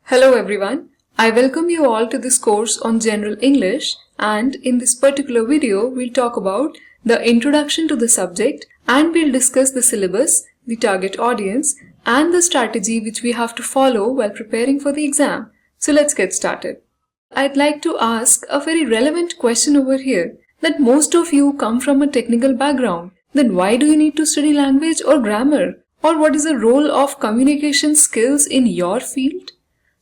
Hello everyone, I welcome you all to this course on General English, and in this particular video we'll talk about the introduction to the subject and we'll discuss the syllabus, the target audience and the strategy which we have to follow while preparing for the exam. So let's get started. I'd like to ask a very relevant question over here, that most of you come from a technical background. Then why do you need to study language or grammar? Or what is the role of communication skills in your field?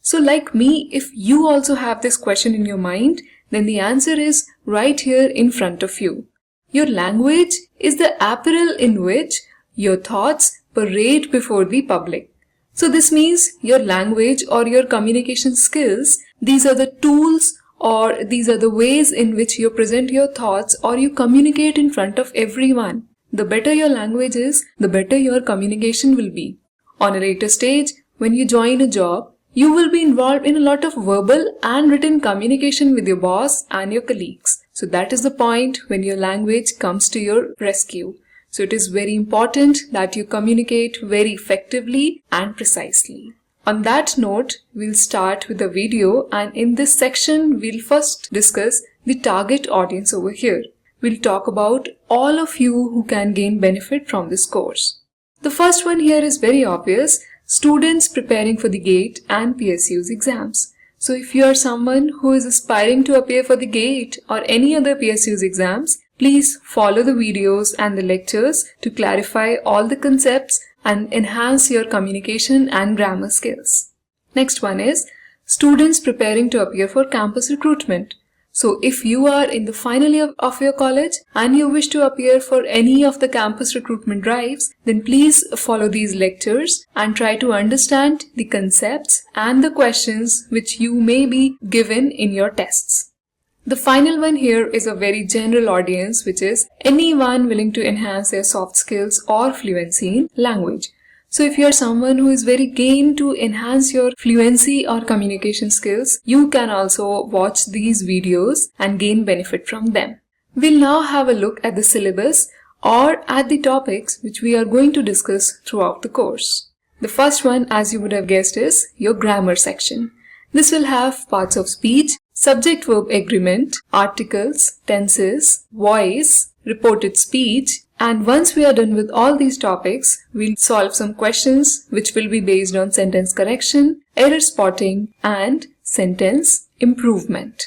So like me, if you also have this question in your mind, then the answer is right here in front of you. Your language is the apparel in which your thoughts parade before the public. So this means your language or your communication skills, these are the tools or these are the ways in which you present your thoughts or you communicate in front of everyone. The better your language is, the better your communication will be. On a later stage, when you join a job, you will be involved in a lot of verbal and written communication with your boss and your colleagues. So that is the point when your language comes to your rescue. So it is very important that you communicate very effectively and precisely. On that note, we'll start with the video, and in this section, we'll first discuss the target audience over here. We'll talk about all of you who can gain benefit from this course. The first one here is very obvious. Students preparing for the GATE and PSUs exams. So if you are someone who is aspiring to appear for the GATE or any other PSUs exams, please follow the videos and the lectures to clarify all the concepts and enhance your communication and grammar skills. Next one is students preparing to appear for campus recruitment. So if you are in the final year of your college and you wish to appear for any of the campus recruitment drives, then please follow these lectures and try to understand the concepts and the questions which you may be given in your tests. The final one here is a very general audience, which is anyone willing to enhance their soft skills or fluency in language. So if you are someone who is very keen to enhance your fluency or communication skills, you can also watch these videos and gain benefit from them. We'll now have a look at the syllabus or at the topics which we are going to discuss throughout the course. The first one, as you would have guessed, is your grammar section. This will have parts of speech, subject-verb agreement, articles, tenses, voice, reported speech, and once we are done with all these topics, we'll solve some questions which will be based on sentence correction, error spotting, and sentence improvement.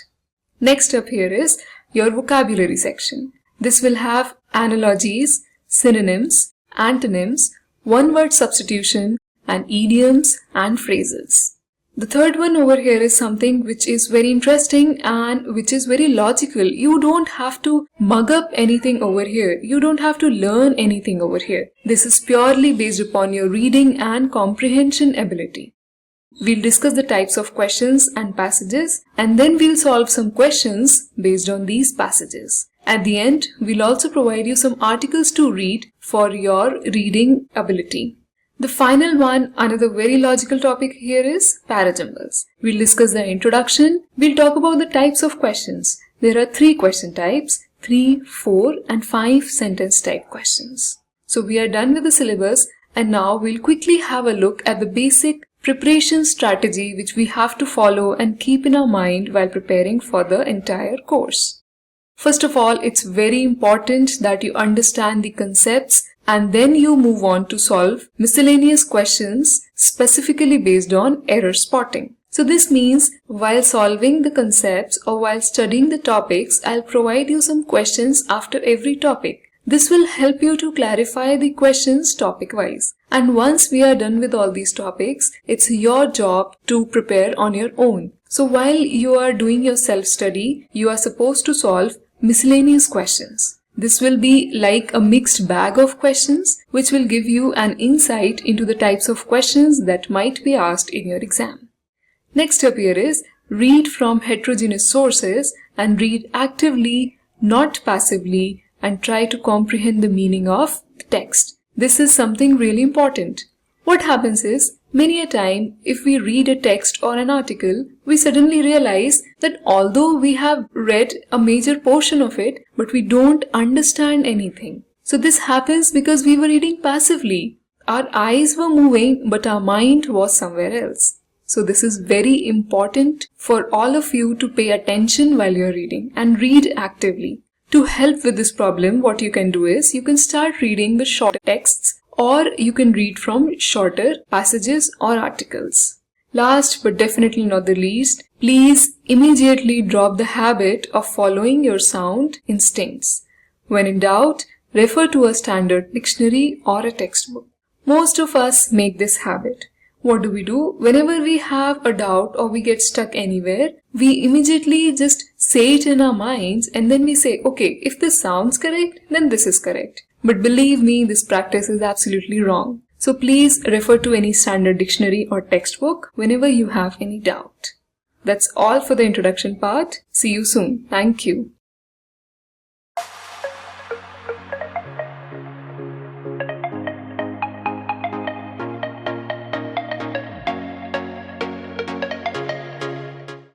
Next up here is your vocabulary section. This will have analogies, synonyms, antonyms, one-word substitution, and idioms and phrases. The third one over here is something which is very interesting and which is very logical. You don't have to mug up anything over here. You don't have to learn anything over here. This is purely based upon your reading and comprehension ability. We'll discuss the types of questions and passages, and then we'll solve some questions based on these passages. At the end, we'll also provide you some articles to read for your reading ability. The final one, another very logical topic here, is parajumbles. We'll discuss the introduction. We'll talk about the types of questions. There are 3 question types, 3, 4 and 5 sentence type questions. So we are done with the syllabus, and now we'll quickly have a look at the basic preparation strategy which we have to follow and keep in our mind while preparing for the entire course. First of all, it's very important that you understand the concepts and then you move on to solve miscellaneous questions specifically based on error spotting. So this means while solving the concepts or while studying the topics, I'll provide you some questions after every topic. This will help you to clarify the questions topic-wise. And once we are done with all these topics, it's your job to prepare on your own. So while you are doing your self-study, you are supposed to solve miscellaneous questions. This will be like a mixed bag of questions which will give you an insight into the types of questions that might be asked in your exam. Next up here is read from heterogeneous sources and read actively, not passively, and try to comprehend the meaning of the text. This is something really important. What happens is, many a time, if we read a text or an article, we suddenly realize that although we have read a major portion of it, but we don't understand anything. So this happens because we were reading passively. Our eyes were moving, but our mind was somewhere else. So this is very important for all of you to pay attention while you're reading and read actively. To help with this problem, what you can do is you can start reading with shorter texts, or you can read from shorter passages or articles. Last but definitely not the least, please immediately drop the habit of following your sound instincts. When in doubt, refer to a standard dictionary or a textbook. Most of us make this habit. What do? Whenever we have a doubt or we get stuck anywhere, we immediately just say it in our minds and then we say, okay, if this sounds correct, then this is correct. But believe me, this practice is absolutely wrong. So please refer to any standard dictionary or textbook whenever you have any doubt. That's all for the introduction part. See you soon. Thank you.